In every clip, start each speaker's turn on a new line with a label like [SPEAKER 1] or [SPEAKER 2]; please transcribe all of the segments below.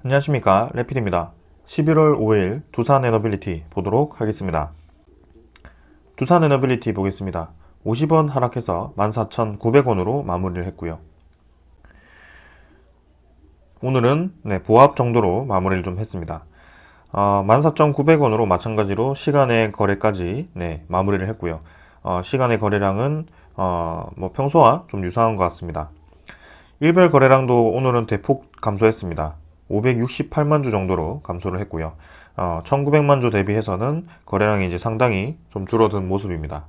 [SPEAKER 1] 안녕하십니까, 래필입니다. 11월 5일 두산에너빌리티 보도록 하겠습니다. 두산에너빌리티 보겠습니다. 50원 하락해서 14,900원으로 마무리를 했고요. 오늘은 보합 정도로 마무리를 좀 했습니다. 14,900원으로 마찬가지로 시간의 거래까지 마무리를 했고요. 시간의 거래량은 평소와 좀 유사한 것 같습니다. 일별 거래량도 오늘은 대폭 감소했습니다. 568만 주 정도로 감소를 했고요. 1900만 주 대비해서는 거래량이 이제 상당히 좀 줄어든 모습입니다.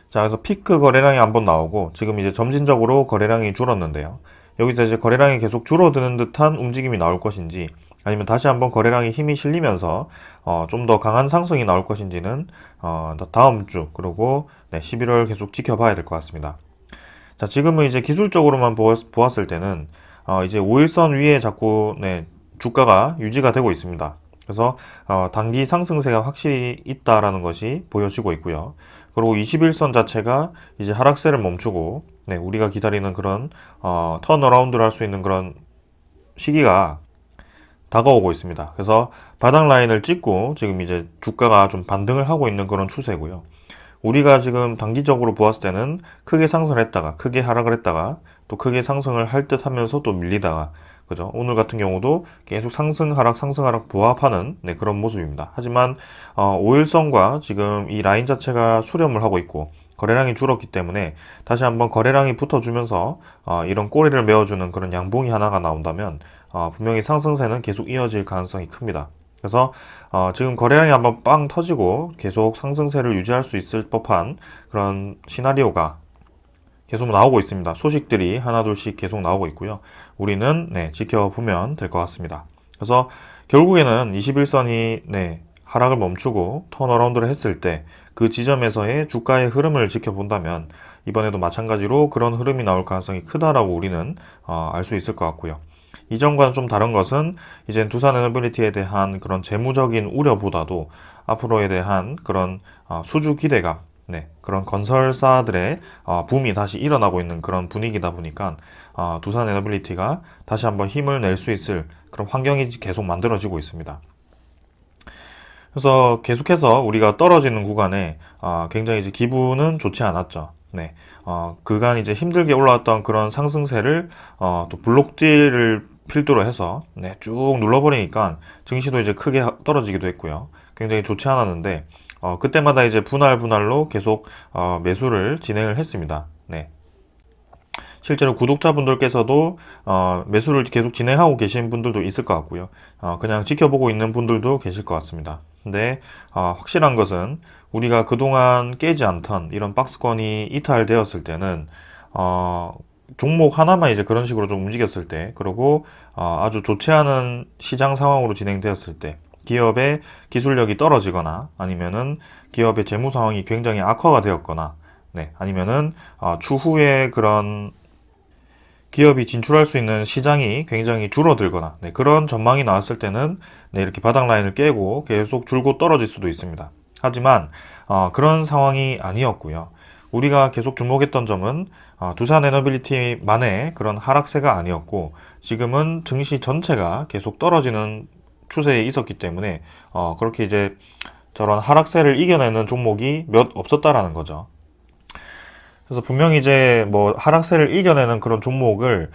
[SPEAKER 1] 자, 그래서 피크 거래량이 한번 나오고 지금 이제 점진적으로 거래량이 줄었는데요. 여기서 이제 거래량이 계속 줄어드는 듯한 움직임이 나올 것인지 아니면 다시 한번 거래량이 힘이 실리면서 좀 더 강한 상승이 나올 것인지는 다음 주 그리고 11월 계속 지켜봐야 될 것 같습니다. 자, 지금은 이제 기술적으로만 보았을 때는 이제 5일선 위에 자꾸 주가가 유지가 되고 있습니다. 그래서 단기 상승세가 확실히 있다라는 것이 보여지고 있고요. 그리고 21선 자체가 이제 하락세를 멈추고 우리가 기다리는 그런 턴어라운드를 할 수 있는 그런 시기가 다가오고 있습니다. 그래서 바닥 라인을 찍고 지금 이제 주가가 좀 반등을 하고 있는 그런 추세고요. 우리가 지금 단기적으로 보았을 때는 크게 상승을 했다가 크게 하락을 했다가 또 크게 상승을 할 듯 하면서 또 밀리다가 그죠? 오늘 같은 경우도 계속 상승 하락 보합하는 그런 모습입니다. 하지만 5일선과 지금 이 라인 자체가 수렴을 하고 있고 거래량이 줄었기 때문에 다시 한번 거래량이 붙어주면서 이런 꼬리를 메워주는 그런 양봉이 하나가 나온다면 분명히 상승세는 계속 이어질 가능성이 큽니다. 그래서 지금 거래량이 한번 빵 터지고 계속 상승세를 유지할 수 있을 법한 그런 시나리오가 계속 나오고 있습니다. 소식들이 하나둘씩 계속 나오고 있고요. 우리는 지켜보면 될 것 같습니다. 그래서 결국에는 21선이 하락을 멈추고 턴어라운드를 했을 때 그 지점에서의 주가의 흐름을 지켜본다면 이번에도 마찬가지로 그런 흐름이 나올 가능성이 크다라고 우리는 알 수 있을 것 같고요. 이전과는 좀 다른 것은 이제 두산에너빌리티에 대한 그런 재무적인 우려보다도 앞으로에 대한 그런 수주 기대감, 그런 건설사들의 붐이 다시 일어나고 있는 그런 분위기다 보니까 두산에너빌리티가 다시 한번 힘을 낼 수 있을 그런 환경이 계속 만들어지고 있습니다. 그래서 계속해서 우리가 떨어지는 구간에 굉장히 이제 기분은 좋지 않았죠. 그간 이제 힘들게 올라왔던 그런 상승세를 또 블록딜을 필두로 해서 쭉 눌러버리니까 증시도 이제 크게 떨어지기도 했고요. 굉장히 좋지 않았는데 그때마다 이제 분할로 계속 매수를 진행을 했습니다. 실제로 구독자분들께서도 매수를 계속 진행하고 계신 분들도 있을 것 같고요. 그냥 지켜보고 있는 분들도 계실 것 같습니다. 근데 확실한 것은 우리가 그동안 깨지 않던 이런 박스권이 이탈되었을 때는 종목 하나만 이제 그런 식으로 좀 움직였을 때 그리고 아주 좋지 않은 시장 상황으로 진행되었을 때 기업의 기술력이 떨어지거나 아니면은 기업의 재무 상황이 굉장히 악화가 되었거나 아니면은 추후에 그런 기업이 진출할 수 있는 시장이 굉장히 줄어들거나 그런 전망이 나왔을 때는 이렇게 바닥 라인을 깨고 계속 줄고 떨어질 수도 있습니다. 하지만 그런 상황이 아니었고요. 우리가 계속 주목했던 점은 두산에너빌리티만의 그런 하락세가 아니었고 지금은 증시 전체가 계속 떨어지는 추세에 있었기 때문에 그렇게 이제 저런 하락세를 이겨내는 종목이 몇 없었다라는 거죠. 그래서 분명히 이제 뭐 하락세를 이겨내는 그런 종목을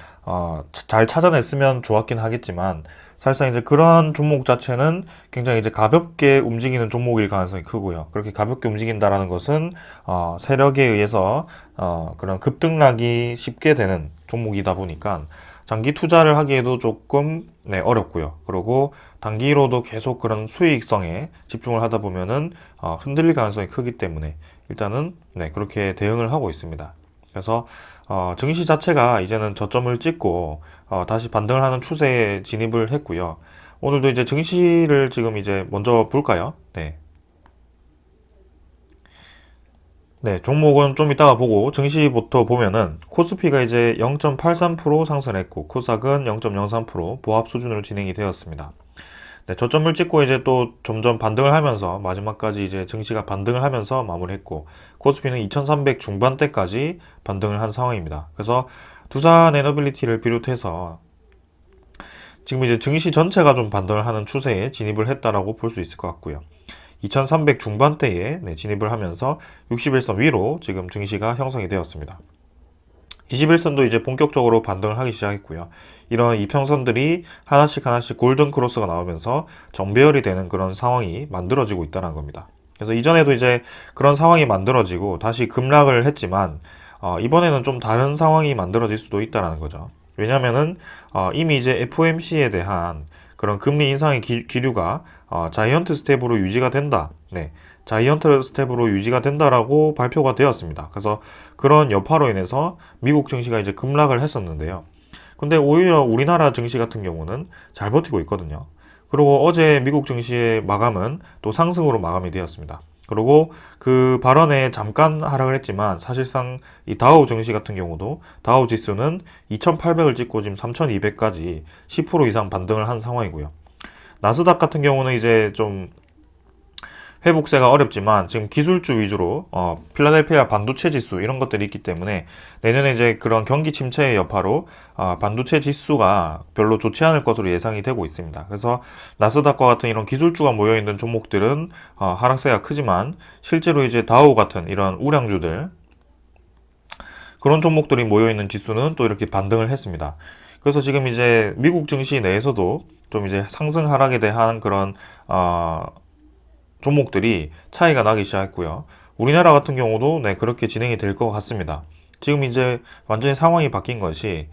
[SPEAKER 1] 잘 찾아냈으면 좋았긴 하겠지만 사실상 이제 그런 종목 자체는 굉장히 이제 가볍게 움직이는 종목일 가능성이 크고요. 그렇게 가볍게 움직인다라는 것은 세력에 의해서 그런 급등락이 쉽게 되는 종목이다 보니까 장기 투자를 하기에도 조금 어렵고요. 그리고 단기로도 계속 그런 수익성에 집중을 하다 보면은 흔들릴 가능성이 크기 때문에 일단은 그렇게 대응을 하고 있습니다. 그래서 증시 자체가 이제는 저점을 찍고 다시 반등을 하는 추세에 진입을 했고요. 오늘도 이제 증시를 지금 이제 먼저 볼까요? 종목은 좀 이따가 보고 증시부터 보면은 코스피가 이제 0.83% 상승했고 코스닥은 0.03% 보합 수준으로 진행이 되었습니다. 저점을 찍고 이제 또 점점 반등을 하면서 마지막까지 이제 증시가 반등을 하면서 마무리했고 코스피는 2300 중반대까지 반등을 한 상황입니다. 그래서 두산 에너빌리티를 비롯해서 지금 이제 증시 전체가 좀 반등을 하는 추세에 진입을 했다라고 볼 수 있을 것 같고요. 2300 중반대에 진입을 하면서 61선 위로 지금 증시가 형성이 되었습니다. 21선도 이제 본격적으로 반등을 하기 시작했고요. 이런 이평선들이 하나씩 하나씩 골든 크로스가 나오면서 정배열이 되는 그런 상황이 만들어지고 있다는 겁니다. 그래서 이전에도 이제 그런 상황이 만들어지고 다시 급락을 했지만 이번에는 좀 다른 상황이 만들어질 수도 있다는 거죠. 왜냐면은 이미 이제 FOMC에 대한 그런 금리 인상의 기류가 자이언트 스텝으로 유지가 된다. 네. 자이언트 스텝으로 유지가 된다라고 발표가 되었습니다. 그래서 그런 여파로 인해서 미국 증시가 이제 급락을 했었는데요. 근데 오히려 우리나라 증시 같은 경우는 잘 버티고 있거든요. 그리고 어제 미국 증시의 마감은 또 상승으로 마감이 되었습니다. 그리고 그 발언에 잠깐 하락을 했지만 사실상 이 다우 증시 같은 경우도 다우 지수는 2800을 찍고 지금 3200까지 10% 이상 반등을 한 상황이고요. 나스닥 같은 경우는 이제 좀 회복세가 어렵지만 지금 기술주 위주로 필라델피아 반도체 지수 이런 것들이 있기 때문에 내년에 이제 그런 경기 침체의 여파로 반도체 지수가 별로 좋지 않을 것으로 예상이 되고 있습니다. 그래서 나스닥과 같은 이런 기술주가 모여 있는 종목들은 하락세가 크지만 실제로 이제 다우 같은 이런 우량주들 그런 종목들이 모여 있는 지수는 또 이렇게 반등을 했습니다. 그래서 지금 이제 미국 증시 내에서도 좀 이제 상승 하락에 대한 그런 종목들이 차이가 나기 시작했고요. 우리나라 같은 경우도 그렇게 진행이 될 것 같습니다. 지금 이제 완전히 상황이 바뀐 것이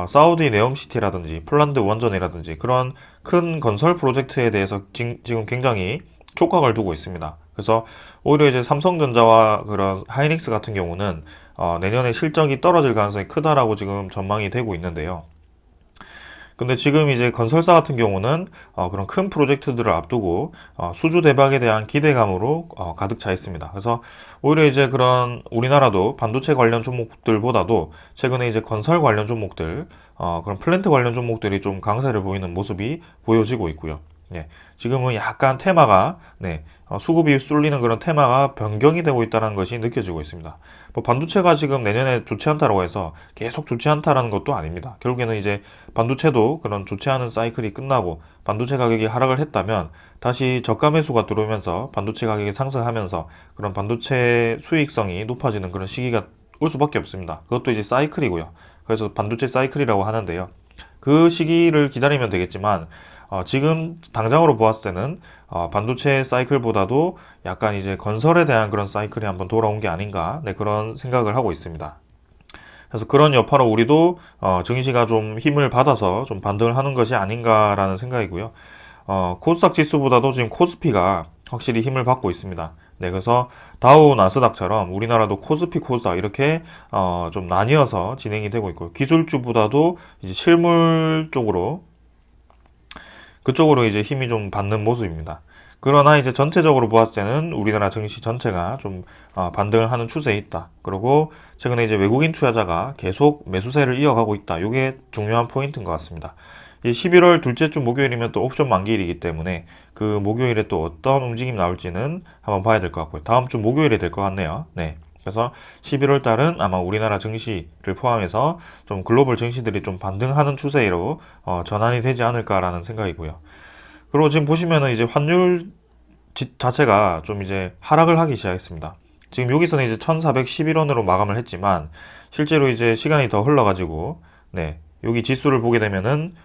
[SPEAKER 1] 사우디 네옴시티라든지 폴란드 원전이라든지 그런 큰 건설 프로젝트에 대해서 지금 굉장히 촉각을 두고 있습니다. 그래서 오히려 이제 삼성전자와 그런 하이닉스 같은 경우는 내년에 실적이 떨어질 가능성이 크다라고 지금 전망이 되고 있는데요. 근데 지금 이제 건설사 같은 경우는 그런 큰 프로젝트들을 앞두고 수주 대박에 대한 기대감으로 가득 차 있습니다. 그래서 오히려 이제 그런 우리나라도 반도체 관련 종목들보다도 최근에 이제 건설 관련 종목들, 그런 플랜트 관련 종목들이 좀 강세를 보이는 모습이 보여지고 있고요. 네, 지금은 약간 테마가 수급이 쏠리는 그런 테마가 변경이 되고 있다는 것이 느껴지고 있습니다. 뭐 반도체가 지금 내년에 좋지 않다고 해서 계속 좋지 않다라는 것도 아닙니다. 결국에는 이제 반도체도 그런 좋지 않은 사이클이 끝나고 반도체 가격이 하락을 했다면 다시 저가 매수가 들어오면서 반도체 가격이 상승하면서 그런 반도체 수익성이 높아지는 그런 시기가 올 수밖에 없습니다. 그것도 이제 사이클이고요. 그래서 반도체 사이클이라고 하는데요. 그 시기를 기다리면 되겠지만 지금 당장으로 보았을 때는 반도체 사이클보다도 약간 이제 건설에 대한 그런 사이클이 한번 돌아온 게 아닌가 그런 생각을 하고 있습니다. 그래서 그런 여파로 우리도 증시가 좀 힘을 받아서 좀 반등을 하는 것이 아닌가라는 생각이고요. 코스닥 지수보다도 지금 코스피가 확실히 힘을 받고 있습니다. 네, 그래서 다우 나스닥처럼 우리나라도 코스피 코스닥 이렇게 좀 나뉘어서 진행이 되고 있고 기술주보다도 이제 실물 쪽으로 그쪽으로 이제 힘이 좀 받는 모습입니다. 그러나 이제 전체적으로 보았을 때는 우리나라 증시 전체가 좀 반등을 하는 추세에 있다. 그리고 최근에 이제 외국인 투자자가 계속 매수세를 이어가고 있다. 이게 중요한 포인트인 것 같습니다. 이 11월 둘째 주 목요일이면 또 옵션 만기일이기 때문에 그 목요일에 또 어떤 움직임이 나올지는 한번 봐야 될 것 같고요. 다음 주 목요일에 될 것 같네요. 네. 그래서 11월 달은 아마 우리나라 증시를 포함해서 좀 글로벌 증시들이 좀 반등하는 추세로 전환이 되지 않을까라는 생각이고요. 그리고 지금 보시면은 이제 환율 자체가 좀 이제 하락을 하기 시작했습니다. 지금 여기서는 이제 1411원으로 마감을 했지만 실제로 이제 시간이 더 흘러가지고 여기 지수를 보게 되면은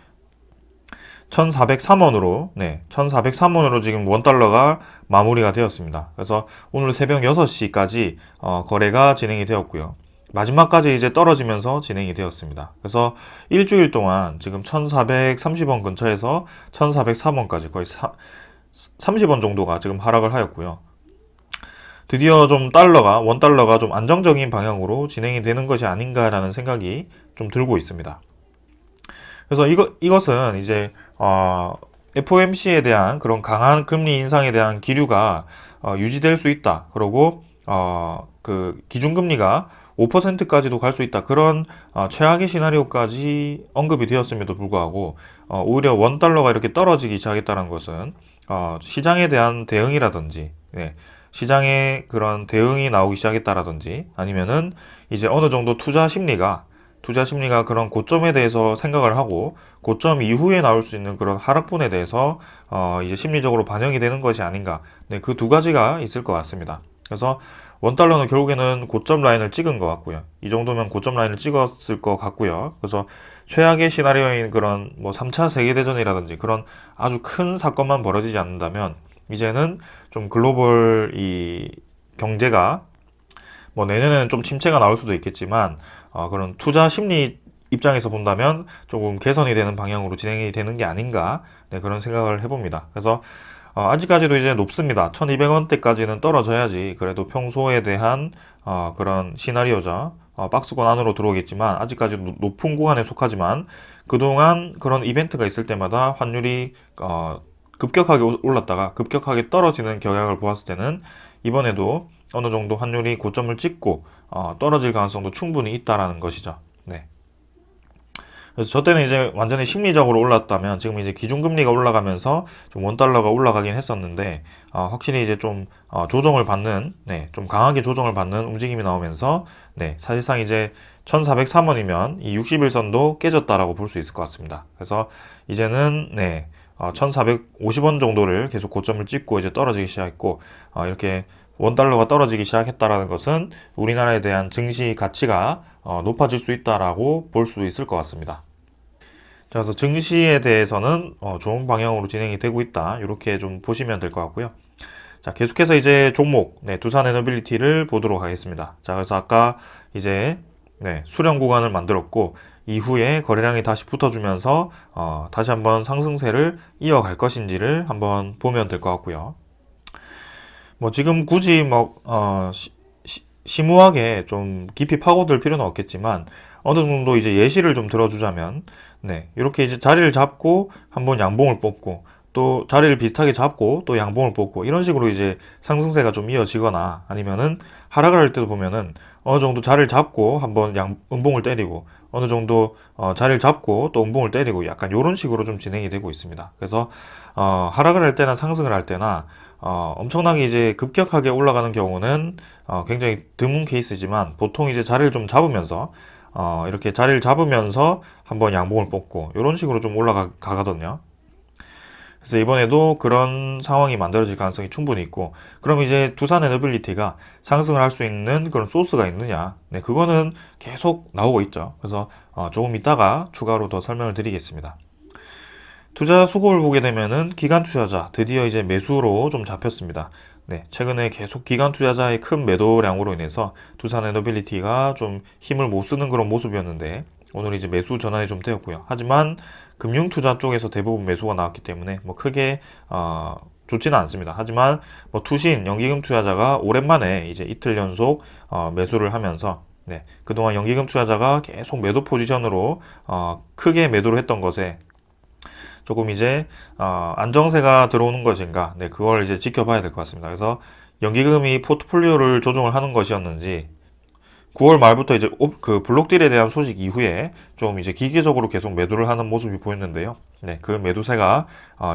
[SPEAKER 1] 1403원으로 1403원으로 지금 원달러가 마무리가 되었습니다. 그래서 오늘 새벽 6시까지 거래가 진행이 되었고요. 마지막까지 이제 떨어지면서 진행이 되었습니다. 그래서 일주일 동안 지금 1430원 근처에서 1403원까지 거의 30원 정도가 지금 하락을 하였고요. 드디어 좀 원달러가 좀 안정적인 방향으로 진행이 되는 것이 아닌가라는 생각이 좀 들고 있습니다. 그래서 이것은 이제 FOMC에 대한 그런 강한 금리 인상에 대한 기류가 유지될 수 있다. 그리고 그 기준금리가 5%까지도 갈 수 있다. 그런 최악의 시나리오까지 언급이 되었음에도 불구하고 오히려 원달러가 이렇게 떨어지기 시작했다는 것은 시장에 대한 대응이라든지 시장에 그런 대응이 나오기 시작했다라든지 아니면은 이제 어느 정도 투자 심리가 투자 심리가 그런 고점에 대해서 생각을 하고 고점 이후에 나올 수 있는 그런 하락분에 대해서 이제 심리적으로 반영이 되는 것이 아닌가. 네, 그 두 가지가 있을 것 같습니다. 그래서 원달러는 결국에는 고점 라인을 찍은 것 같고요. 이 정도면 고점 라인을 찍었을 것 같고요. 그래서 최악의 시나리오인 그런 뭐 3차 세계대전이라든지 그런 아주 큰 사건만 벌어지지 않는다면 이제는 좀 글로벌 이 경제가 뭐 내년에는 좀 침체가 나올 수도 있겠지만 그런 투자 심리 입장에서 본다면 조금 개선이 되는 방향으로 진행이 되는 게 아닌가, 네, 그런 생각을 해봅니다. 그래서 아직까지도 이제 높습니다. 1200원대까지는 떨어져야지 그래도 평소에 대한 그런 시나리오죠. 박스권 안으로 들어오겠지만 아직까지 높은 구간에 속하지만 그동안 그런 이벤트가 있을 때마다 환율이 급격하게 올랐다가 급격하게 떨어지는 경향을 보았을 때는 이번에도 어느 정도 환율이 고점을 찍고 떨어질 가능성도 충분히 있다라는 것이죠. 네. 그래서 저 때는 이제 완전히 심리적으로 올랐다면 지금 이제 기준금리가 올라가면서 좀 원달러가 올라가긴 했었는데 확실히 이제 좀 조정을 받는, 네, 좀 강하게 조정을 받는 움직임이 나오면서 네, 사실상 이제 1403원이면 이 60일선도 깨졌다라고 볼 수 있을 것 같습니다. 그래서 이제는 네, 1450원 정도를 계속 고점을 찍고 이제 떨어지기 시작했고 이렇게 원달러가 떨어지기 시작했다라는 것은 우리나라에 대한 증시 가치가 높아질 수 있다라고 볼 수 있을 것 같습니다. 자, 그래서 증시에 대해서는 좋은 방향으로 진행이 되고 있다. 이렇게 좀 보시면 될 것 같고요. 자, 계속해서 이제 종목, 네, 두산에너빌리티를 보도록 하겠습니다. 자, 그래서 아까 이제 네, 수렴 구간을 만들었고 이후에 거래량이 다시 붙어주면서 다시 한번 상승세를 이어갈 것인지를 한번 보면 될 것 같고요. 뭐 지금 굳이 뭐 심오하게 좀 깊이 파고들 필요는 없겠지만 어느 정도 이제 예시를 좀 들어주자면 네, 이렇게 이제 자리를 잡고 한번 양봉을 뽑고 또 자리를 비슷하게 잡고 또 양봉을 뽑고 이런 식으로 이제 상승세가 좀 이어지거나 아니면은 하락을 할 때도 보면은 어느 정도 자리를 잡고 한번 음봉을 때리고 어느 정도 자리를 잡고 또 음봉을 때리고 약간 이런 식으로 좀 진행이 되고 있습니다. 그래서 하락을 할 때나 상승을 할 때나 엄청나게 이제 급격하게 올라가는 경우는 굉장히 드문 케이스지만 보통 이제 자리를 좀 잡으면서 이렇게 자리를 잡으면서 한번 양봉을 뽑고 이런 식으로 좀 올라가거든요. 그래서 이번에도 그런 상황이 만들어질 가능성이 충분히 있고 그럼 이제 두산에너빌리티가 상승을 할 수 있는 그런 소스가 있느냐, 네, 그거는 계속 나오고 있죠. 그래서 조금 이따가 추가로 더 설명을 드리겠습니다. 투자 수급을 보게 되면은 기관 투자자 드디어 이제 매수로 좀 잡혔습니다. 네, 최근에 계속 기관 투자자의 큰 매도량으로 인해서 두산에너빌리티가 좀 힘을 못 쓰는 그런 모습이었는데 오늘 이제 매수 전환이 좀 되었고요. 하지만 금융 투자 쪽에서 대부분 매수가 나왔기 때문에 뭐 크게 좋지는 않습니다. 하지만 뭐 투신 연기금 투자자가 오랜만에 이제 이틀 연속 매수를 하면서 네, 그동안 연기금 투자자가 계속 매도 포지션으로 크게 매도를 했던 것에 조금 이제 안정세가 들어오는 것인가, 네, 그걸 이제 지켜봐야 될 것 같습니다. 그래서 연기금이 포트폴리오를 조정을 하는 것이었는지 9월 말부터 이제 그 블록딜에 대한 소식 이후에 좀 이제 기계적으로 계속 매도를 하는 모습이 보였는데요. 네, 그 매도세가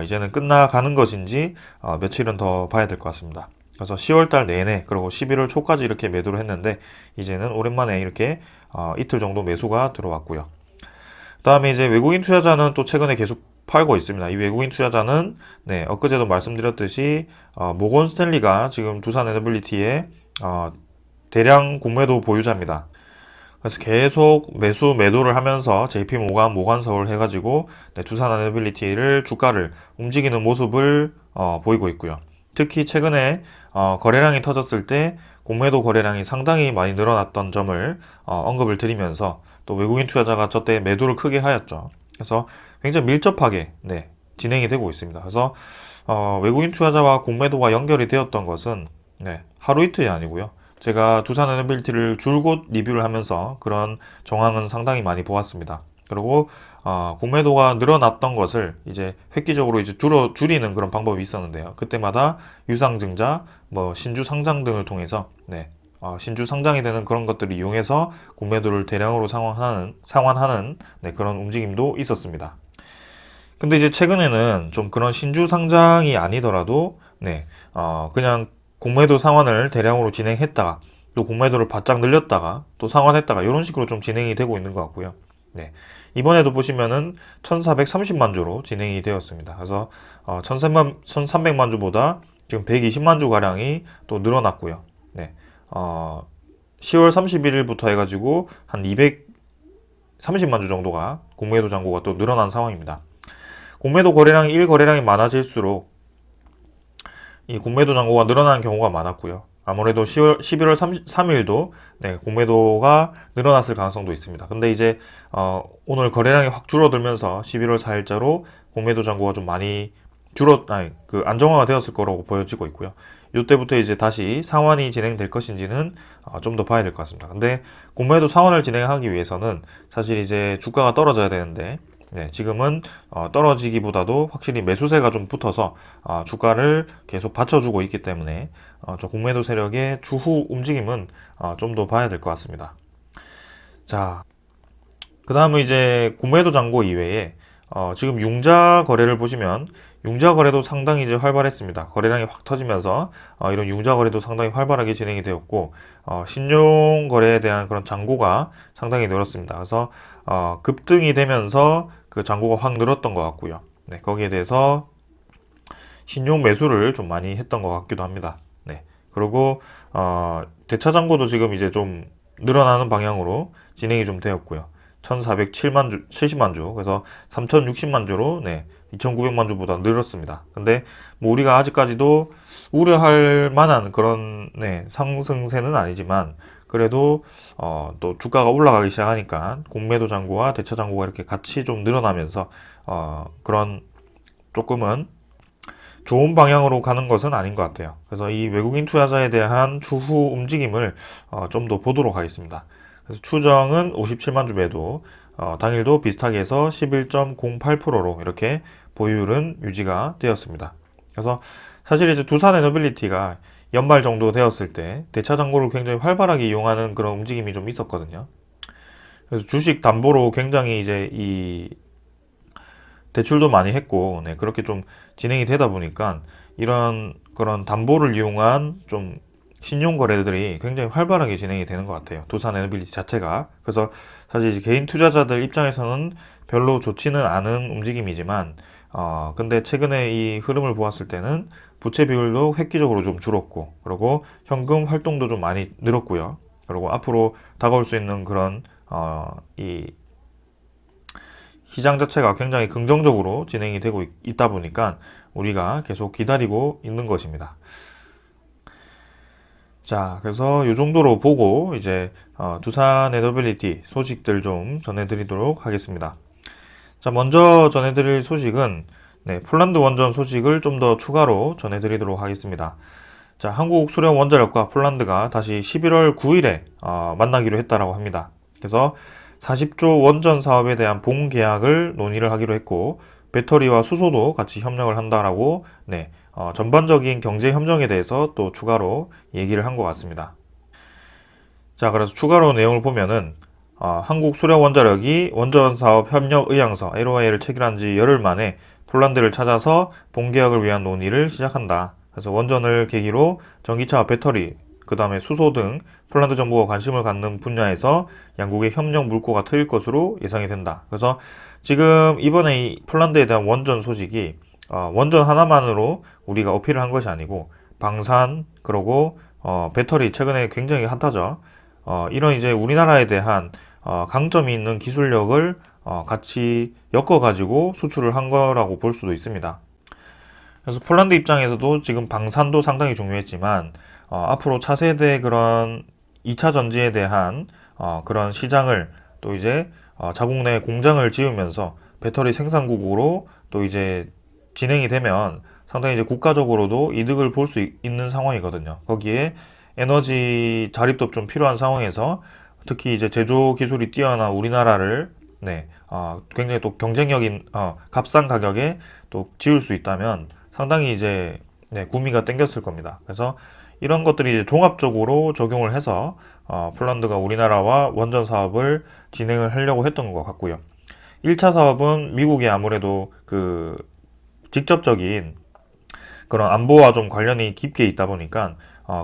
[SPEAKER 1] 이제는 끝나가는 것인지 며칠은 더 봐야 될 것 같습니다. 그래서 10월달 내내 그리고 11월 초까지 이렇게 매도를 했는데 이제는 오랜만에 이렇게 이틀 정도 매수가 들어왔고요. 그다음에 이제 외국인 투자자는 또 최근에 계속 팔고 있습니다. 이 외국인 투자자는 네, 엊그제도 말씀드렸듯이 모건 스탠리가 지금 두산에너빌리티의 대량 공매도 보유자입니다. 그래서 계속 매도를 하면서 JP 모간서울 해가지고 네, 두산에너빌리티를 주가를 움직이는 모습을 보이고 있고요. 특히 최근에 거래량이 터졌을 때 공매도 거래량이 상당히 많이 늘어났던 점을 언급을 드리면서 또 외국인 투자자가 저때 매도를 크게 하였죠. 그래서 굉장히 밀접하게 네, 진행이 되고 있습니다. 그래서 외국인 투자자와 공매도가 연결이 되었던 것은 네, 하루 이틀이 아니고요. 제가 두산에너빌리티를 줄곧 리뷰를 하면서 그런 정황은 상당히 많이 보았습니다. 그리고 공매도가 늘어났던 것을 이제 획기적으로 이제 줄이는 그런 방법이 있었는데요. 그때마다 유상증자, 뭐 신주 상장 등을 통해서 네, 신주 상장이 되는 그런 것들을 이용해서 공매도를 대량으로 상환하는 네, 그런 움직임도 있었습니다. 근데 이제 최근에는 좀 그런 신주 상장이 아니더라도 네, 그냥 공매도 상환을 대량으로 진행했다가 또 공매도를 바짝 늘렸다가 또 상환했다가 이런 식으로 좀 진행이 되고 있는 것 같고요. 네. 이번에도 보시면은 1430만 주로 진행이 되었습니다. 그래서 1300만 주보다 지금 120만 주 가량이 또 늘어났고요. 네. 10월 31일부터 해가지고 한 230만 주 정도가 공매도 잔고가 또 늘어난 상황입니다. 공매도 거래량이 1거래량이 많아질수록 이 공매도 잔고가 늘어나는 경우가 많았고요. 아무래도 11월 3일도 네, 공매도가 늘어났을 가능성도 있습니다. 근데 이제 오늘 거래량이 확 줄어들면서 11월 4일자로 공매도 잔고가 좀 많이 안정화가 되었을 거라고 보여지고 있고요. 이때부터 이제 다시 상환이 진행될 것인지는 좀 더 봐야 될 것 같습니다. 근데 공매도 상환을 진행하기 위해서는 사실 이제 주가가 떨어져야 되는데 네, 지금은 떨어지기보다도 확실히 매수세가 좀 붙어서 주가를 계속 받쳐주고 있기 때문에 저 공매도 세력의 추후 움직임은 좀 더 봐야 될 것 같습니다. 자, 그 다음은 이제 공매도 잔고 이외에 지금 융자 거래를 보시면 융자 거래도 상당히 이제 활발했습니다. 거래량이 확 터지면서 이런 융자 거래도 상당히 활발하게 진행이 되었고 신용 거래에 대한 그런 잔고가 상당히 늘었습니다. 그래서 급등이 되면서 그 잔고가 확 늘었던 것 같고요. 네, 거기에 대해서 신용 매수를 좀 많이 했던 것 같기도 합니다. 네, 그리고 대차 잔고도 지금 이제 좀 늘어나는 방향으로 진행이 좀 되었고요. 1407만 주, 70만 주, 그래서 3060만 주로, 네, 2900만 주보다 늘었습니다. 근데, 뭐, 우리가 아직까지도 우려할 만한 그런, 네, 상승세는 아니지만, 그래도, 또 주가가 올라가기 시작하니까, 공매도 잔고와 대차 잔고가 이렇게 같이 좀 늘어나면서, 그런, 조금은 좋은 방향으로 가는 것은 아닌 것 같아요. 그래서 이 외국인 투자자에 대한 추후 움직임을 좀 더 보도록 하겠습니다. 그래서 추정은 57만 주 매도, 당일도 비슷하게 해서 11.08%로 이렇게 보유율은 유지가 되었습니다. 그래서 사실 이제 두산 에너빌리티가 연말 정도 되었을 때 대차 잔고를 굉장히 활발하게 이용하는 그런 움직임이 좀 있었거든요. 그래서 주식 담보로 굉장히 이제 이 대출도 많이 했고, 네, 그렇게 좀 진행이 되다 보니까 이런 그런 담보를 이용한 좀 신용 거래들이 굉장히 활발하게 진행이 되는 것 같아요. 두산 에너빌리티 자체가. 그래서 사실 이제 개인 투자자들 입장에서는 별로 좋지는 않은 움직임이지만, 근데 최근에 이 흐름을 보았을 때는 부채 비율도 획기적으로 좀 줄었고, 그리고 현금 활동도 좀 많이 늘었고요. 그리고 앞으로 다가올 수 있는 그런, 이 시장 자체가 굉장히 긍정적으로 진행이 되고 있다 보니까 우리가 계속 기다리고 있는 것입니다. 자, 그래서 이 정도로 보고 이제 두산 에너빌리티 소식들 좀 전해드리도록 하겠습니다. 자, 먼저 전해드릴 소식은 네, 폴란드 원전 소식을 좀 더 추가로 전해드리도록 하겠습니다. 자, 한국 수력 원자력과 폴란드가 다시 11월 9일에 만나기로 했다라고 합니다. 그래서 40조 원전 사업에 대한 본계약을 논의를 하기로 했고 배터리와 수소도 같이 협력을 한다라고 네, 전반적인 경제 협력에 대해서 또 추가로 얘기를 한 것 같습니다. 자, 그래서 추가로 내용을 보면은 한국수력원자력이 원전사업 협력 의향서 LOI를 체결한 지 열흘 만에 폴란드를 찾아서 본계약을 위한 논의를 시작한다. 그래서 원전을 계기로 전기차와 배터리, 그 다음에 수소 등 폴란드 정부가 관심을 갖는 분야에서 양국의 협력 물꼬가 트일 것으로 예상이 된다. 그래서 지금 이번에 이 폴란드에 대한 원전 소식이 원전 하나만으로 우리가 어필을 한 것이 아니고 방산, 그리고 배터리 최근에 굉장히 핫하죠. 이런 이제 우리나라에 대한 강점이 있는 기술력을 같이 엮어가지고 수출을 한 거라고 볼 수도 있습니다. 그래서 폴란드 입장에서도 지금 방산도 상당히 중요했지만 앞으로 차세대 그런 2차 전지에 대한 그런 시장을 또 이제 자국 내 공장을 지으면서 배터리 생산국으로 또 이제 진행이 되면 상당히 이제 국가적으로도 이득을 볼 수 있는 상황이거든요. 거기에 에너지 자립도 좀 필요한 상황에서 특히 이제 제조 기술이 뛰어난 우리나라를 네, 굉장히 또 경쟁력인 값싼 가격에 또 지을 수 있다면 상당히 이제 네, 구미가 땡겼을 겁니다. 그래서 이런 것들이 이제 종합적으로 적용을 해서 폴란드가 우리나라와 원전 사업을 진행을 하려고 했던 것 같고요. 1차 사업은 미국이 아무래도 그 직접적인 그런 안보와 좀 관련이 깊게 있다 보니까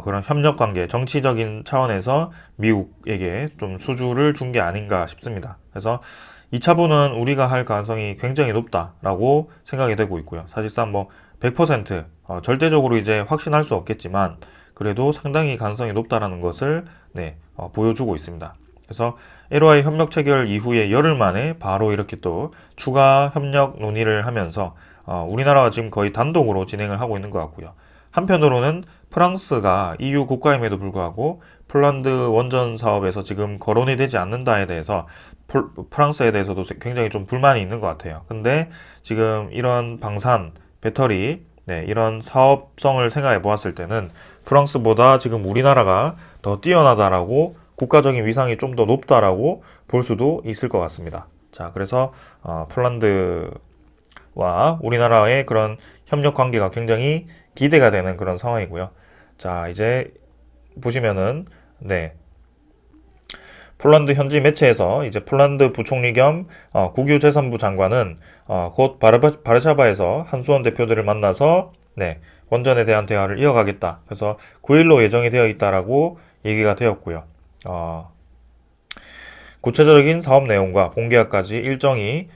[SPEAKER 1] 그런 협력 관계, 정치적인 차원에서 미국에게 좀 수주를 준 게 아닌가 싶습니다. 그래서 2차분은 우리가 할 가능성이 굉장히 높다라고 생각이 되고 있고요. 사실상 뭐 100% 절대적으로 이제 확신할 수 없겠지만 그래도 상당히 가능성이 높다라는 것을 보여주고 있습니다. 그래서 LOI 협력 체결 이후에 열흘 만에 바로 이렇게 또 추가 협력 논의를 하면서 우리나라가 지금 거의 단독으로 진행을 하고 있는 것 같고요. 한편으로는 프랑스가 EU 국가임에도 불구하고 폴란드 원전 사업에서 지금 거론이 되지 않는다에 대해서 프랑스에 대해서도 굉장히 좀 불만이 있는 것 같아요. 근데 지금 이런 방산, 배터리, 이런 사업성을 생각해 보았을 때는 프랑스보다 지금 우리나라가 더 뛰어나다라고 국가적인 위상이 좀 더 높다라고 볼 수도 있을 것 같습니다. 자, 그래서 폴란드와 우리나라의 그런 협력 관계가 굉장히 기대가 되는 그런 상황이고요. 자, 이제 보시면은 폴란드 현지 매체에서 이제 폴란드 부총리 겸 국유재산부 장관은 곧 바르샤바에서 한수원 대표들을 만나서 원전에 대한 대화를 이어가겠다. 그래서 9일로 예정이 되어 있다라고 얘기가 되었고요. 구체적인 사업 내용과 본계약까지 일정이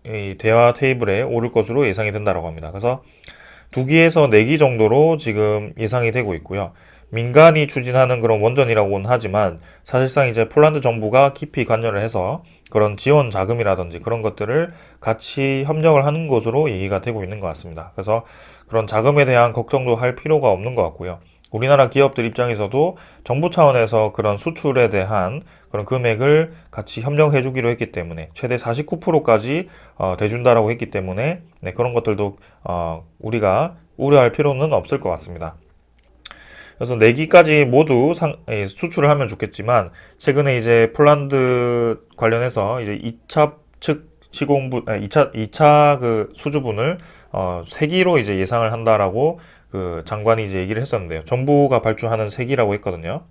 [SPEAKER 1] 이 대화 테이블에 오를 것으로 예상이 된다고 합니다. 그래서 2기에서 4기 정도로 지금 예상이 되고 있고요. 민간이 추진하는 그런 원전이라고는 하지만 사실상 이제 폴란드 정부가 깊이 관여를 해서 그런 지원 자금이라든지 그런 것들을 같이 협력을 하는 것으로 얘기가 되고 있는 것 같습니다. 그래서 그런 자금에 대한 걱정도 할 필요가 없는 것 같고요. 우리나라 기업들 입장에서도 정부 차원에서 그런 수출에 대한 그런 금액을 같이 협력해 주기로 했기 때문에 최대 49%까지 대준다라고 했기 때문에 그런 것들도 우리가 우려할 필요는 없을 것 같습니다. 그래서 4기까지 모두 수출을 하면 좋겠지만 최근에 이제 폴란드 관련해서 이제 2차 측 시공부 2차 그 수주분을 3기로 이제 예상을 한다라고 그 장관이 이제 얘기를 했었는데요. 정부가 발주하는 3기라고 했거든요.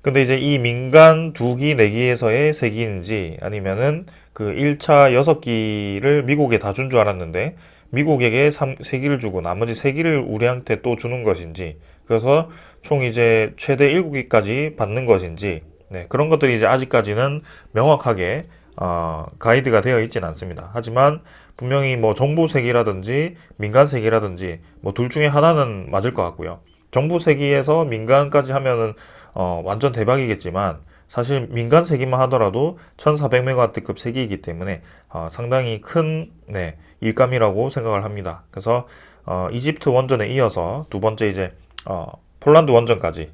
[SPEAKER 1] 근데 이제 이 민간 2기, 4기에서의 3기인지 아니면은 그 1차 6기를 미국에 다 준 줄 알았는데 미국에게 3기를 주고 나머지 3기를 우리한테 또 주는 것인지 그래서 총 이제 최대 7기까지 받는 것인지 그런 것들이 이제 아직까지는 명확하게 가이드가 되어 있진 않습니다. 하지만 분명히 뭐 정부 세기라든지 민간 세기라든지 뭐 둘 중에 하나는 맞을 것 같고요. 정부 세기에서 민간까지 하면은 완전 대박이겠지만 사실 민간 세기만 하더라도 1400메가와트급 세기이기 때문에 상당히 큰 일감이라고 생각을 합니다. 그래서 이집트 원전에 이어서 두 번째 이제 폴란드 원전까지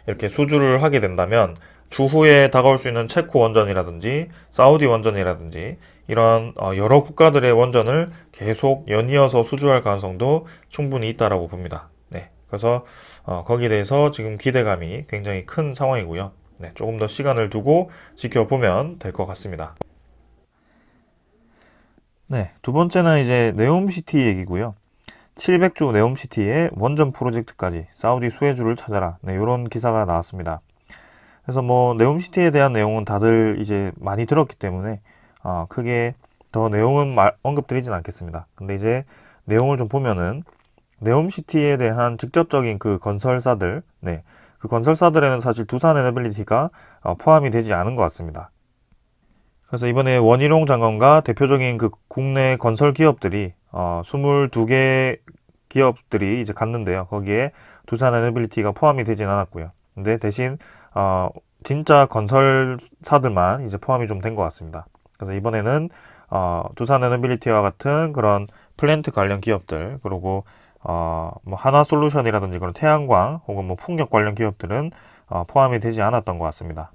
[SPEAKER 1] 이렇게 수주를 하게 된다면 추후에 다가올 수 있는 체코 원전이라든지 사우디 원전이라든지 이런 여러 국가들의 원전을 계속 연이어서 수주할 가능성도 충분히 있다라고 봅니다. 그래서 거기에 대해서 지금 기대감이 굉장히 큰 상황이고요. 조금 더 시간을 두고 지켜보면 될 것 같습니다. 두 번째는 이제 네옴시티 얘기고요. 700주 네옴시티의 원전 프로젝트까지 사우디 수혜주를 찾아라. 이런 기사가 나왔습니다. 그래서 뭐 네옴시티에 대한 내용은 다들 이제 많이 들었기 때문에 크게 더 내용은 언급드리진 않겠습니다. 근데 이제 내용을 좀 보면은 네옴시티에 대한 직접적인 그 건설사들, 그 건설사들에는 사실 두산 에너빌리티가 포함이 되지 않은 것 같습니다. 그래서 이번에 원희룡 장관과 대표적인 그 국내 건설 기업들이 22개 기업들이 이제 갔는데요. 거기에 두산 에너빌리티가 포함이 되진 않았고요. 근데 대신 진짜 건설사들만 이제 포함이 좀 된 것 같습니다. 그래서 이번에는 두산 에너빌리티와 같은 그런 플랜트 관련 기업들 그리고 뭐 하나솔루션이라든지 그런 태양광 혹은 뭐 풍력 관련 기업들은 포함이 되지 않았던 것 같습니다.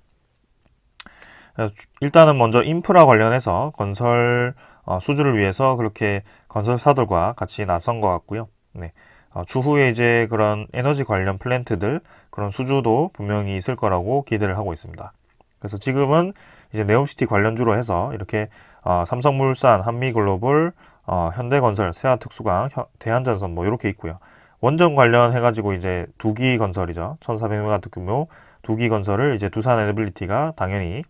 [SPEAKER 1] 일단은 먼저 인프라 관련해서 건설 수주를 위해서 그렇게 건설사들과 같이 나선 것 같고요. 추후에 이제 그런 에너지 관련 플랜트들 그런 수주도 분명히 있을 거라고 기대를 하고 있습니다. 그래서 지금은 이제 네옴시티 관련주로 해서 이렇게 삼성물산, 한미글로벌, 현대건설, 세아특수광, 대한전선 뭐 이렇게 있고요. 원전 관련해가지고 이제 2기 건설이죠. 1400메가와트 규모 2기 건설을 이제 두산 에너빌리티가 당연히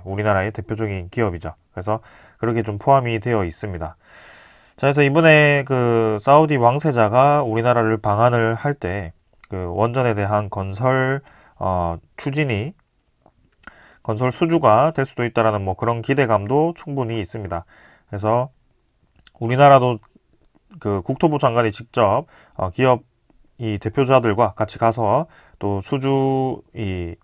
[SPEAKER 1] 우리나라의 대표적인 기업이죠. 그래서 그렇게 좀 포함이 되어 있습니다. 자, 그래서 이번에 그 사우디 왕세자가 우리나라를 방한을 할 때 그 원전에 대한 추진이 건설 수주가 될 수도 있다라는 뭐 그런 기대감도 충분히 있습니다. 그래서 우리나라도 그 국토부 장관이 직접 기업 이 대표자들과 같이 가서 또 수주 이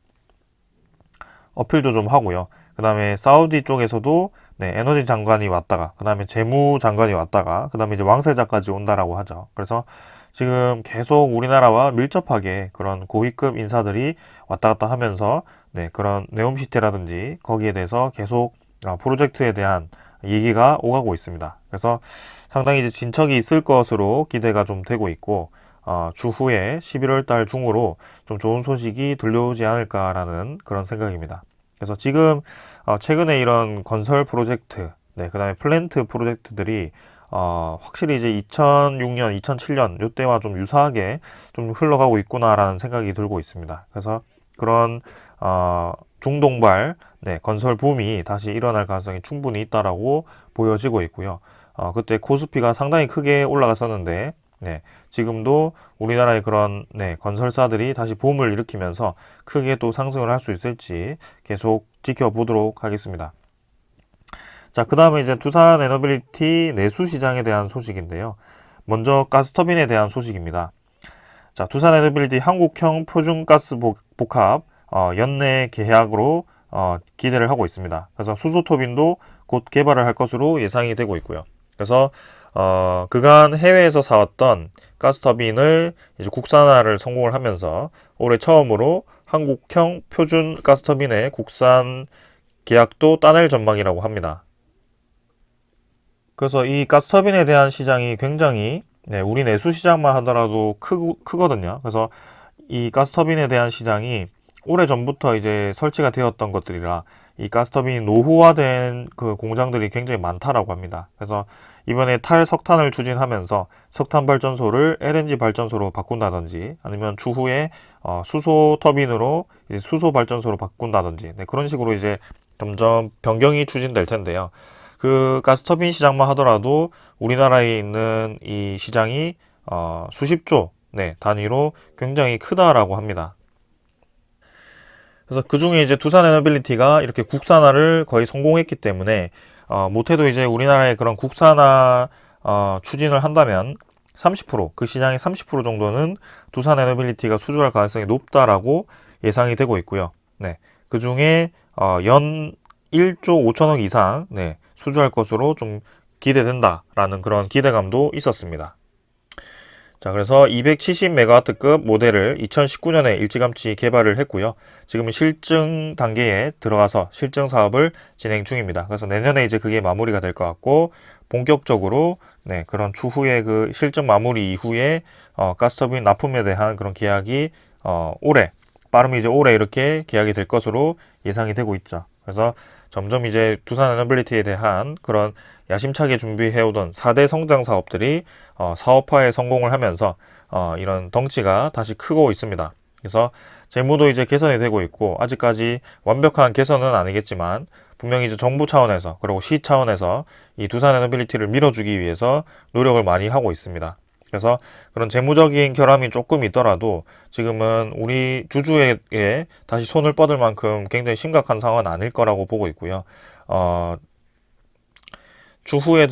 [SPEAKER 1] 어필도 좀 하고요. 그 다음에 사우디 쪽에서도 네, 에너지 장관이 왔다가, 그 다음에 재무 장관이 왔다가, 그 다음에 이제 왕세자까지 온다라고 하죠. 그래서 지금 계속 우리나라와 밀접하게 그런 고위급 인사들이 왔다 갔다 하면서 네, 그런 네옴시티라든지 거기에 대해서 계속 프로젝트에 대한 얘기가 오가고 있습니다. 그래서 상당히 이제 진척이 있을 것으로 기대가 좀 되고 있고, 주후에 11월 달 중으로 좀 좋은 소식이 들려오지 않을까라는 그런 생각입니다. 그래서 지금 최근에 이런 건설 프로젝트, 네, 그 다음에 플랜트 프로젝트들이 확실히 이제 2006년, 2007년 이때와 좀 유사하게 좀 흘러가고 있구나라는 생각이 들고 있습니다. 그래서 그런 중동발 네, 건설 붐이 다시 일어날 가능성이 충분히 있다라고 보여지고 있고요. 그때 코스피가 상당히 크게 올라갔었는데 네, 지금도 우리나라의 그런 네, 건설사들이 다시 붐을 일으키면서 크게 또 상승을 할 수 있을지 계속 지켜보도록 하겠습니다. 자, 그 다음에 이제 두산 에너빌리티 내수 시장에 대한 소식인데요. 먼저 가스터빈에 대한 소식입니다. 자, 두산 에너빌리티 한국형 표준가스 복합 연내 계약으로 기대를 하고 있습니다. 그래서 수소 터빈도 곧 개발을 할 것으로 예상이 되고 있고요. 그래서 그간 해외에서 사왔던 가스터빈을 이제 국산화를 성공을 하면서 올해 처음으로 한국형 표준 가스터빈의 국산 계약도 따낼 전망이라고 합니다. 그래서 이 가스터빈에 대한 시장이 굉장히 네, 우리 내수 시장만 하더라도 크거든요. 그래서 이 가스터빈에 대한 시장이 오래 전부터 이제 설치가 되었던 것들이라 이 가스터빈이 노후화된 그 공장들이 굉장히 많다라고 합니다. 그래서 이번에 탈석탄을 추진하면서 석탄 발전소를 LNG 발전소로 바꾼다든지 아니면 추후에 수소 터빈으로 이제 수소 발전소로 바꾼다든지 네, 그런 식으로 이제 점점 변경이 추진될 텐데요. 그 가스터빈 시장만 하더라도 우리나라에 있는 이 시장이 수십조 네, 단위로 굉장히 크다라고 합니다. 그래서 그 중에 이제 두산 에너빌리티가 이렇게 국산화를 거의 성공했기 때문에 못해도 이제 우리나라의 그런 국산화 추진을 한다면 30%, 그 시장의 30% 정도는 두산 에너빌리티가 수주할 가능성이 높다라고 예상이 되고 있고요. 네, 그 중에 연 1조 5천억 이상 네, 수주할 것으로 좀 기대된다라는 그런 기대감도 있었습니다. 자, 그래서 270메가와트급 모델을 2019년에 일찌감치 개발을 했고요. 지금은 실증 단계에 들어가서 실증 사업을 진행 중입니다. 그래서 내년에 이제 그게 마무리가 될 것 같고, 본격적으로, 네, 그런 추후에 그 실증 마무리 이후에, 가스터빈 납품에 대한 그런 계약이, 빠르면 이제 올해 이렇게 계약이 될 것으로 예상이 되고 있죠. 그래서 점점 이제 두산 에너빌리티에 대한 그런 야심차게 준비해오던 4대 성장 사업들이 사업화에 성공을 하면서 이런 덩치가 다시 크고 있습니다. 그래서 재무도 이제 개선이 되고 있고 아직까지 완벽한 개선은 아니겠지만 분명히 이제 정부 차원에서 그리고 시 차원에서 이 두산 에너빌리티를 밀어주기 위해서 노력을 많이 하고 있습니다. 그래서 그런 재무적인 결함이 조금 있더라도 지금은 우리 주주에게 다시 손을 뻗을 만큼 굉장히 심각한 상황은 아닐 거라고 보고 있고요. 추후에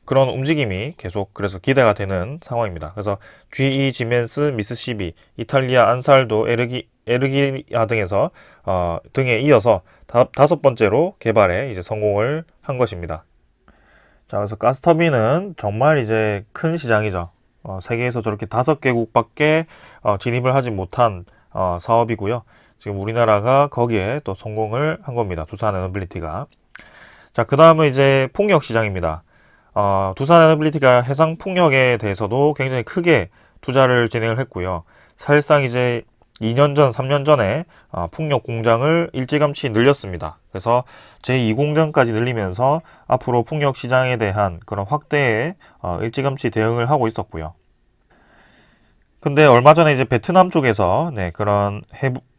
[SPEAKER 1] 그런 움직임이 계속 그래서 기대가 되는 상황입니다. 그래서 GE 지멘스, 미쓰시비, 이탈리아 안살도, 에르기아 등에서 등에 이어서 다섯 번째로 개발에 이제 성공을 한 것입니다. 자, 그래서 가스터빈은 정말 이제 큰 시장이죠. 세계에서 저렇게 5개국밖에 진입을 하지 못한 사업이고요. 지금 우리나라가 거기에 또 성공을 한 겁니다. 두산 에너빌리티가. 자, 그 다음은 이제 풍력 시장입니다. 두산 에너빌리티가 해상 풍력에 대해서도 굉장히 크게 투자를 진행을 했고요. 사실상 이제 2년 전, 3년 전에 풍력 공장을 일찌감치 늘렸습니다. 그래서 제2공장까지 늘리면서 앞으로 풍력 시장에 대한 그런 확대에 일찌감치 대응을 하고 있었고요. 근데 얼마 전에 이제 베트남 쪽에서 네, 그런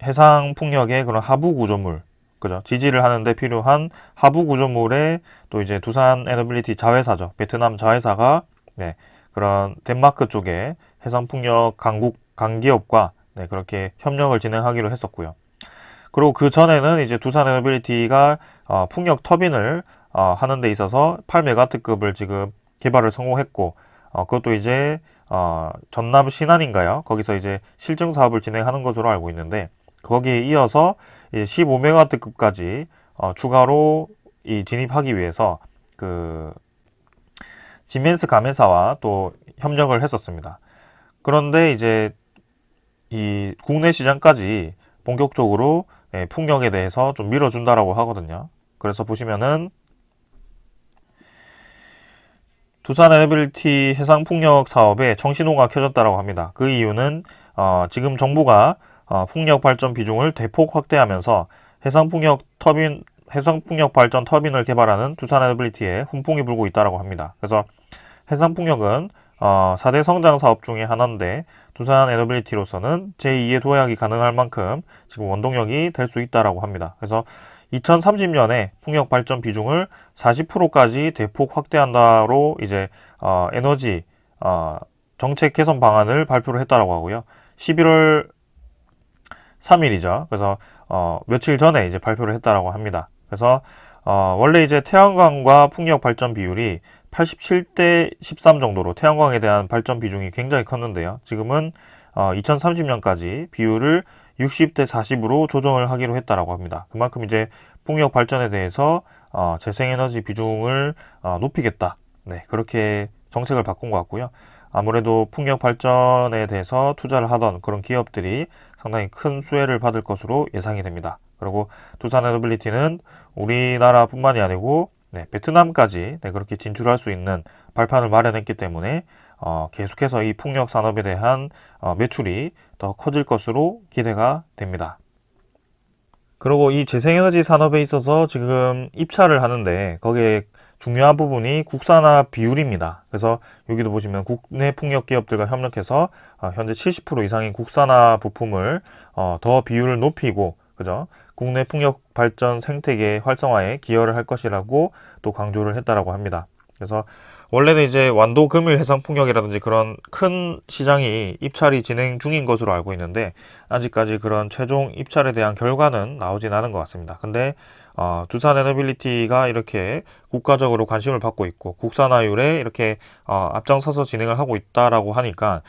[SPEAKER 1] 해상 풍력의 그런 하부 구조물, 그죠? 지지를 하는데 필요한 하부 구조물에 또 이제 두산 에너빌리티 자회사죠. 베트남 자회사가 네, 그런 덴마크 쪽에 해상 풍력 강국 강 기업과 네, 그렇게 협력을 진행하기로 했었고요. 그리고 그 전에는 이제 두산 에너빌리티가 풍력 터빈을 하는 데 있어서 8메가와트급을 지금 개발을 성공했고, 그것도 이제 전남 신안인가요? 거기서 이제 실증 사업을 진행하는 것으로 알고 있는데, 거기에 이어서 이제 15메가와트급까지 추가로 진입하기 위해서 그 지멘스 가메사와 또 협력을 했었습니다. 그런데 이제 이 국내 시장까지 본격적으로 풍력에 대해서 좀 밀어준다라고 하거든요. 그래서 보시면은 두산 에너빌리티 해상풍력 사업에 청신호가 켜졌다라고 합니다. 그 이유는 지금 정부가 풍력 발전 비중을 대폭 확대하면서 해상풍력 발전 터빈을 개발하는 두산 에너빌리티에 훈풍이 불고 있다라고 합니다. 그래서 해상풍력은 4대 성장 사업 중에 하나인데 두산 에너빌리티로서는 제2의 도약이 가능할 만큼 지금 원동력이 될 수 있다라고 합니다. 그래서 2030년에 풍력 발전 비중을 40%까지 대폭 확대한다로 이제 에너지 정책 개선 방안을 발표를 했다라고 하고요. 11월 3일이죠. 그래서 며칠 전에 이제 발표를 했다라고 합니다. 그래서 원래 이제 태양광과 풍력 발전 비율이 87대 13 정도로 태양광에 대한 발전 비중이 굉장히 컸는데요. 지금은 2030년까지 비율을 60대 40으로 조정을 하기로 했다라고 합니다. 그만큼 이제 풍력 발전에 대해서 재생에너지 비중을 높이겠다. 네, 그렇게 정책을 바꾼 것 같고요. 아무래도 풍력 발전에 대해서 투자를 하던 그런 기업들이 상당히 큰 수혜를 받을 것으로 예상이 됩니다. 그리고 두산 에너빌리티는 우리나라뿐만이 아니고 네, 베트남까지 네, 그렇게 진출할 수 있는 발판을 마련했기 때문에 계속해서 이 풍력 산업에 대한 매출이 더 커질 것으로 기대가 됩니다. 그리고 이 재생에너지 산업에 있어서 지금 입찰을 하는데 거기에 중요한 부분이 국산화 비율입니다. 그래서 여기도 보시면 국내 풍력 기업들과 협력해서 현재 70% 이상인 국산화 부품을 더 비율을 높이고 그죠? 국내 풍력 발전 생태계 활성화에 기여를 할 것이라고 또 강조를 했다라고 합니다. 그래서 원래는 이제 완도 금일 해상 풍력이라든지 그런 큰 시장이 입찰이 진행 중인 것으로 알고 있는데 아직까지 그런 최종 입찰에 대한 결과는 나오진 않은 것 같습니다. 근데 두산 에너빌리티가 이렇게 국가적으로 관심을 받고 있고 국산화율에 이렇게 앞장서서 진행을 하고 있다라고 하니까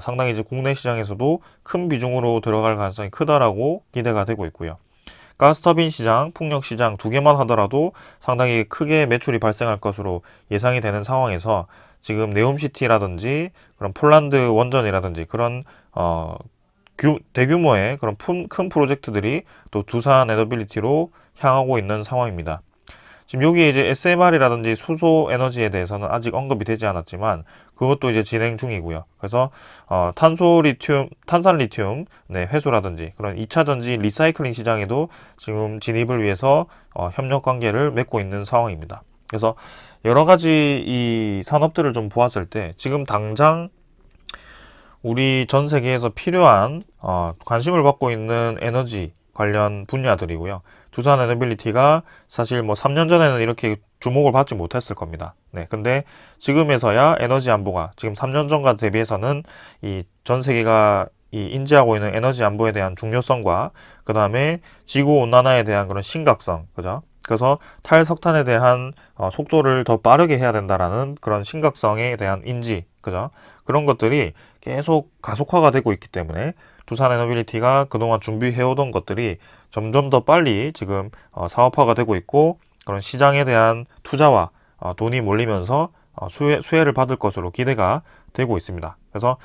[SPEAKER 1] 상당히 이제 국내 시장에서도 큰 비중으로 들어갈 가능성이 크다라고 기대가 되고 있고요. 가스터빈 시장, 풍력 시장 두 개만 하더라도 상당히 크게 매출이 발생할 것으로 예상이 되는 상황에서 지금 네옴시티라든지 그런 폴란드 원전이라든지 그런 대규모의 그런 큰 프로젝트들이 또 두산 에너빌리티로 향하고 있는 상황입니다. 지금 여기에 이제 SMR이라든지 수소 에너지에 대해서는 아직 언급이 되지 않았지만 그것도 이제 진행 중이고요. 그래서 탄산 리튬 네, 회수라든지 그런 2차 전지 리사이클링 시장에도 지금 진입을 위해서 협력 관계를 맺고 있는 상황입니다. 그래서 여러 가지 이 산업들을 좀 보았을 때 지금 당장 우리 전 세계에서 필요한 관심을 받고 있는 에너지 관련 분야들이고요. 두산 에너빌리티가 사실 뭐 3년 전에는 이렇게 주목을 받지 못했을 겁니다. 네, 근데 지금에서야 에너지 안보가 지금 3년 전과 대비해서는 이 전 세계가 인지하고 있는 에너지 안보에 대한 중요성과 그 다음에 지구 온난화에 대한 그런 심각성, 그죠? 그래서 탈석탄에 대한 속도를 더 빠르게 해야 된다라는 그런 심각성에 대한 인지, 그죠? 그런 것들이 계속 가속화가 되고 있기 때문에 두산 에너빌리티가 그동안 준비해오던 것들이 점점 더 빨리 지금 사업화가 되고 있고 그런 시장에 대한 투자와 돈이 몰리면서 수혜를 받을 것으로 기대가 되고 있습니다. 그래서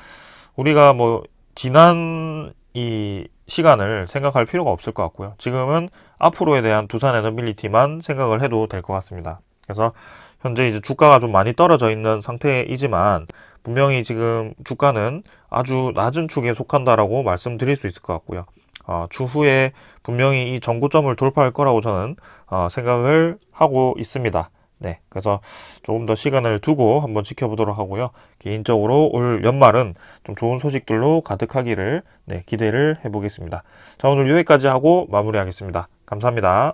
[SPEAKER 1] 우리가 뭐 지난 이 시간을 생각할 필요가 없을 것 같고요. 지금은 앞으로에 대한 두산 에너빌리티만 생각을 해도 될 것 같습니다. 그래서 현재 이제 주가가 좀 많이 떨어져 있는 상태이지만 분명히 지금 주가는 아주 낮은 축에 속한다라고 말씀드릴 수 있을 것 같고요. 추후에 분명히 이 정고점을 돌파할 거라고 저는 생각을 하고 있습니다. 네, 그래서 조금 더 시간을 두고 한번 지켜보도록 하고요. 개인적으로 올 연말은 좀 좋은 소식들로 가득하기를 기대를 해보겠습니다. 자, 오늘 여기까지 하고 마무리하겠습니다. 감사합니다.